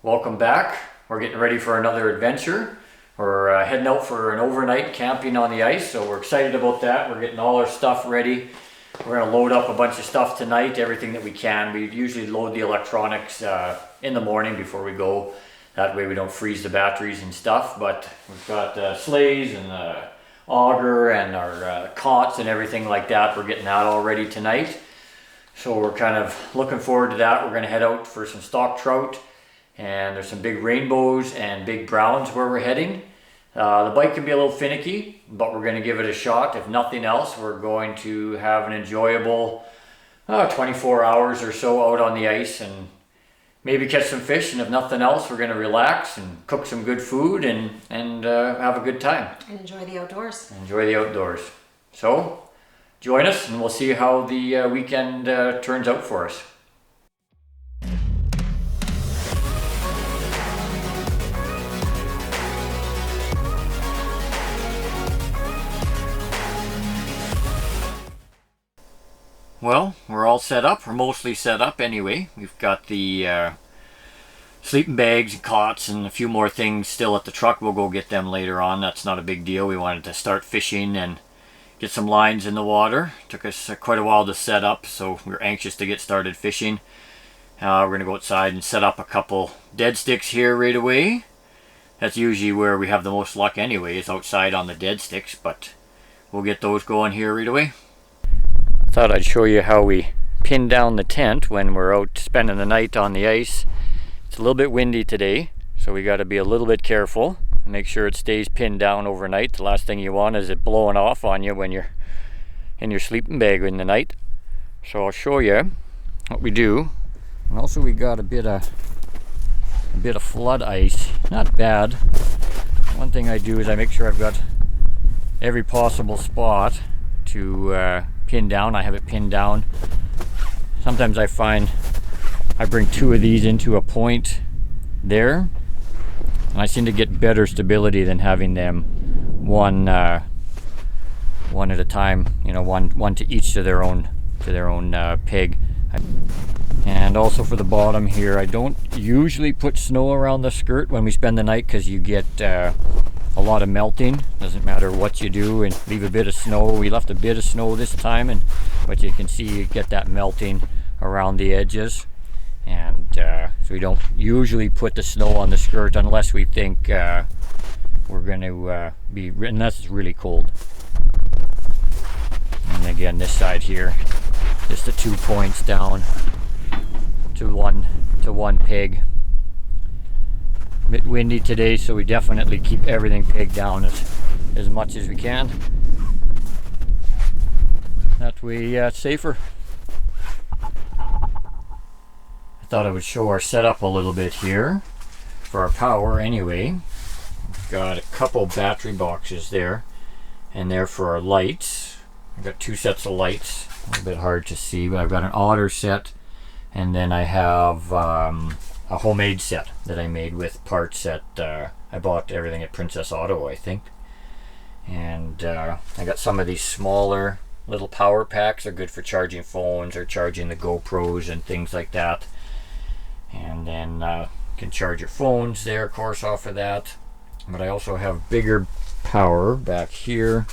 Welcome back. We're getting ready for another adventure. We're heading out for an overnight camping on the ice, so we're excited about that. We're getting all our stuff ready. We're going to load up a bunch of stuff tonight, everything that we can. We usually load the electronics in the morning before we go. That way we don't freeze the batteries and stuff. But we've got sleighs and auger and our cots and everything like that. We're getting that all ready tonight. So we're kind of looking forward to that. We're going to head out for some stock trout. And there's some big rainbows and big browns where we're heading. The bike can be a little finicky, but we're going to give it a shot. If nothing else, we're going to have an enjoyable 24 hours or so out on the ice and maybe catch some fish. And if nothing else, we're going to relax and cook some good food and have a good time. And enjoy the outdoors. Enjoy the outdoors. So join us and we'll see how the weekend turns out for us. Well, we're all set up. We're mostly set up anyway. We've got the sleeping bags and cots and a few more things still at the truck. We'll go get them later on. That's not a big deal. We wanted to start fishing and get some lines in the water. Took us quite a while to set up, so we're anxious to get started fishing. We're going to go outside and set up a couple dead sticks here right away. That's usually where we have the most luck anyway, is outside on the dead sticks, but we'll get those going here right away. Thought I'd show you how we pin down the tent when we're out spending the night on the ice. It's a little bit windy today, so we got to be a little bit careful and make sure it stays pinned down overnight. The last thing you want is it blowing off on you when you're in your sleeping bag in the night. So I'll show you what we do. And also we got a bit of flood ice. Not bad. One thing I do is I make sure I've got every possible spot to pin down. I have it pinned down. Sometimes I find I bring two of these into a point there, and I seem to get better stability than having them one at a time. You know, one to each to their own peg. And also for the bottom here, I don't usually put snow around the skirt when we spend the night because you get a lot of melting. Doesn't matter what you do, and leave a bit of snow. We left a bit of snow this time, but you can see you get that melting around the edges. And so we don't usually put the snow on the skirt unless we think we're going to unless it's really cold. And again, this side here, just the 2 points down to one peg. A bit windy today, so we definitely keep everything pegged down as much as we can. That way it's safer. I thought I would show our setup a little bit here for our power anyway. We've got a couple battery boxes there, and there for our lights. I've got two sets of lights. A little bit hard to see, but I've got an Otter set, and then I have a homemade set that I made with parts that I bought everything at Princess Auto, I think. And I got some of these smaller little power packs. They're good for charging phones or charging the GoPros and things like that. And then you can charge your phones there, of course, off of that. But I also have bigger power back here,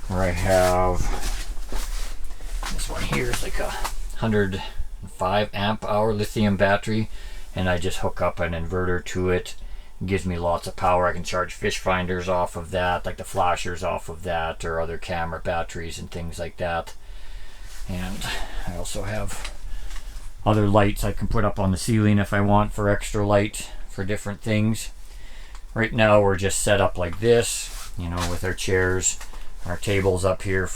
where I have this one here is like a 105 amp hour lithium battery, and I just hook up an inverter to it. It gives me lots of power. I can charge fish finders off of that, like the flashers off of that, or other camera batteries and things like that. And I also have other lights I can put up on the ceiling if I want for extra light for different things. Right now we're just set up like this, you know, with our chairs, our tables up here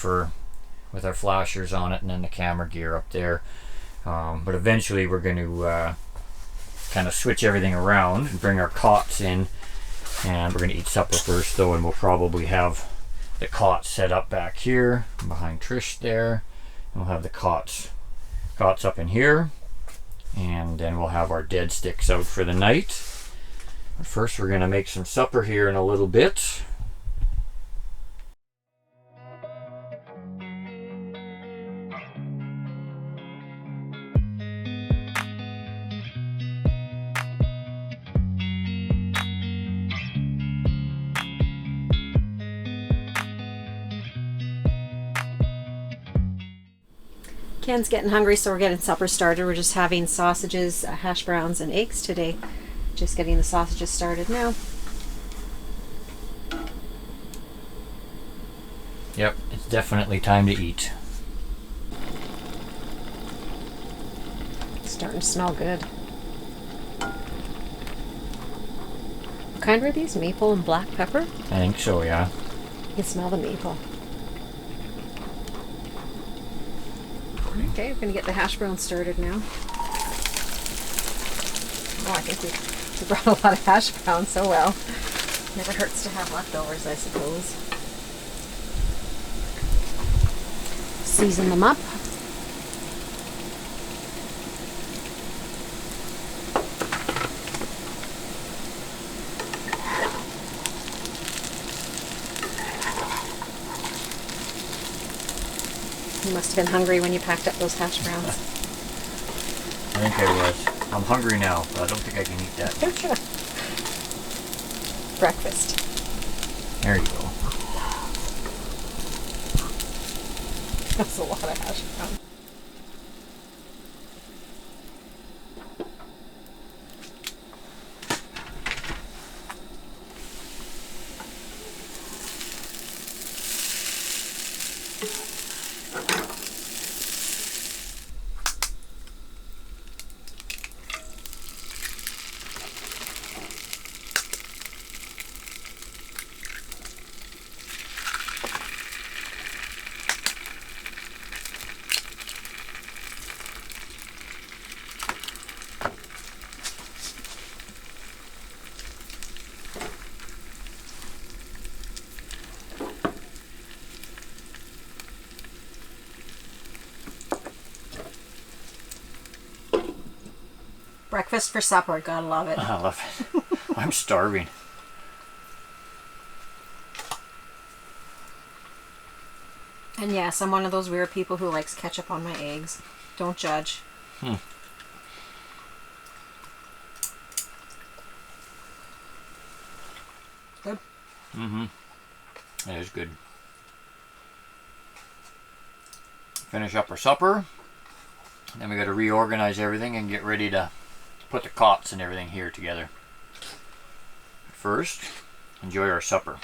with our flashers on it, and then the camera gear up there. But eventually we're going to kind of switch everything around and bring our cots in, and we're going to eat supper first though, and we'll probably have the cot set up back here behind Trish there, and we'll have the cots up in here, and then we'll have our dead sticks out for the night. But first we're going to make some supper here in a little bit. Ken's getting hungry, so we're getting supper started. We're just having sausages, hash browns, and eggs today. Just getting the sausages started now. Yep, it's definitely time to eat. It's starting to smell good. What kind were these? Maple and black pepper? I think so, yeah. You can smell the maple. Okay, we're going to get the hash browns started now. Oh, I think we brought a lot of hash browns, so well. Never hurts to have leftovers, I suppose. Season them up. You must have been hungry when you packed up those hash browns. I think I was. I'm hungry now, but I don't think I can eat that much. Breakfast. There you go. That's a lot of hash browns. Breakfast for supper, gotta love it. I love it. I'm starving. And yes, I'm one of those weird people who likes ketchup on my eggs. Don't judge. Good. Mm-hmm. That is good. Finish up our supper. Then we got to reorganize everything and get ready to put the cots and everything here together. First, enjoy our supper.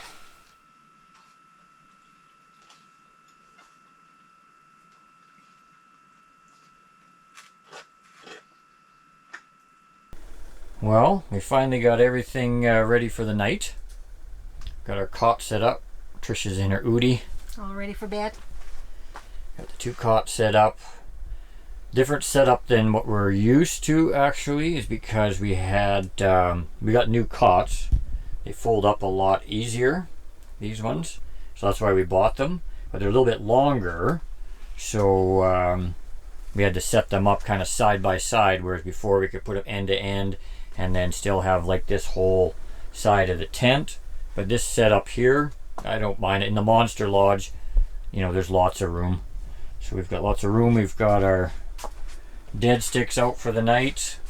Well, we finally got everything ready for the night. Got our cot set up. Trisha's in her Udi. All ready for bed? Got the two cots set up. Different setup than what we're used to, actually, is because we had we got new cots. They fold up a lot easier, these ones, so that's why we bought them. But they're a little bit longer, so we had to set them up kind of side by side, whereas before we could put them end to end and then still have like this whole side of the tent. But this setup here, I don't mind it. In the Monster Lodge, you know, there's lots of room, so we've got lots of room. We've got our dead sticks out for the night.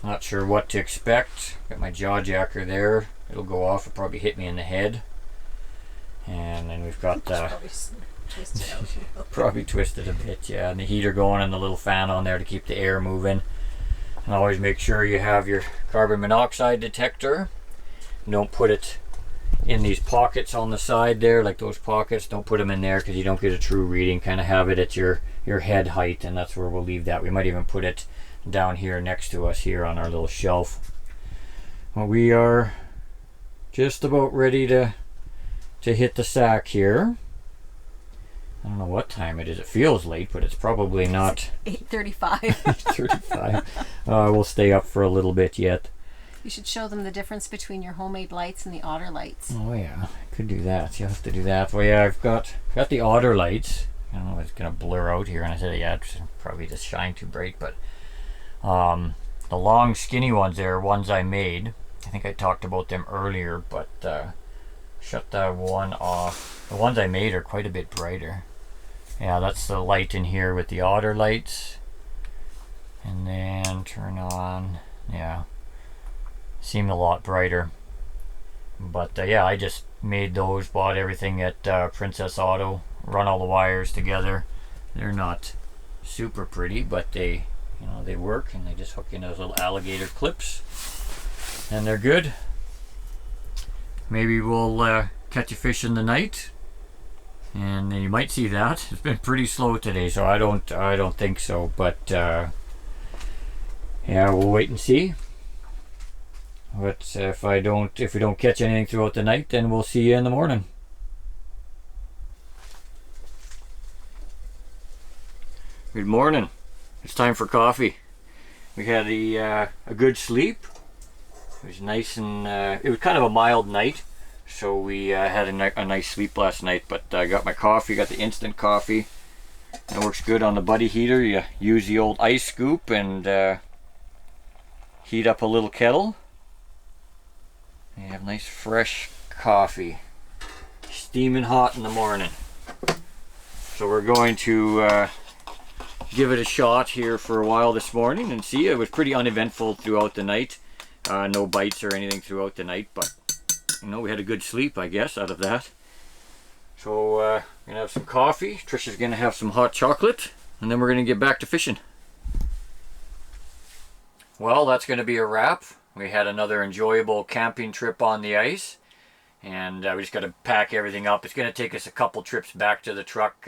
Not sure what to expect. Got my jaw jacker there. It'll go off. It'll probably hit me in the head. And then we've got probably twisted a bit, yeah. And the heater going and the little fan on there to keep the air moving. And always make sure you have your carbon monoxide detector. Don't put it in these pockets on the side there, like those pockets. Don't put them in there because you don't get a true reading. Kind of have it at your head height, and that's where we'll leave that. We might even put it down here next to us here on our little shelf. Well, we are just about ready to hit the sack here. I don't know what time it is. It feels late, but it's probably not. 8:35. 8:35. We'll stay up for a little bit yet. You should show them the difference between your homemade lights and the Otter lights. Oh yeah, I could do that. You have to do that. Well, yeah, I've got the Otter lights. I don't know if it's gonna blur out here, and I said, yeah, it's probably just shine too bright, but the long skinny ones there are ones I made. I think I talked about them earlier, but shut that one off. The ones I made are quite a bit brighter. Yeah, that's the light in here with the Otter lights. And then turn on, yeah, seemed a lot brighter. But yeah, I just made those, bought everything at Princess Auto, run all the wires together. They're not super pretty, but they, you know, they work, and they just hook in those little alligator clips, and they're good. Maybe we'll catch a fish in the night, and you might see that. It's been pretty slow today, so I don't think so. But yeah, we'll wait and see. But if we don't catch anything throughout the night, then we'll see you in the morning. Good morning. It's time for coffee. We had a good sleep. It was nice, and it was kind of a mild night, so we had a nice sleep last night. But I got my coffee, got the instant coffee. It works good on the buddy heater. You use the old ice scoop and heat up a little kettle. And you have nice fresh coffee, steaming hot in the morning. So we're going to give it a shot here for a while this morning and see. It was pretty uneventful throughout the night. No bites or anything throughout the night, but you know, we had a good sleep, I guess, out of that. So we're gonna have some coffee. Trisha's gonna have some hot chocolate, and then we're gonna get back to fishing. Well, that's gonna be a wrap. We had another enjoyable camping trip on the ice, and we just got to pack everything up. It's gonna take us a couple trips back to the truck.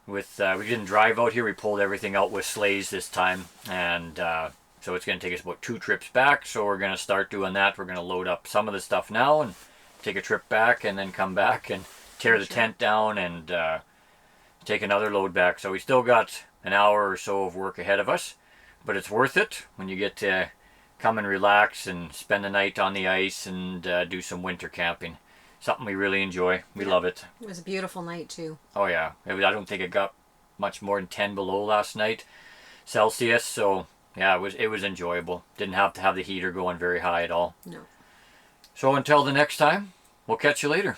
We didn't drive out here. We pulled everything out with sleighs this time, and so it's going to take us about 2 trips back. So we're going to start doing that. We're going to load up some of the stuff now and take a trip back, and then come back and tear the tent down and take another load back. So we still got an hour or so of work ahead of us, but it's worth it when you get to come and relax and spend the night on the ice and do some winter camping. Something we really enjoy. We love it. It was a beautiful night too. Oh yeah, I don't think it got much more than 10 below last night Celsius, so yeah, it was enjoyable. Didn't have to have the heater going very high at all. No. So until the next time, we'll catch you later.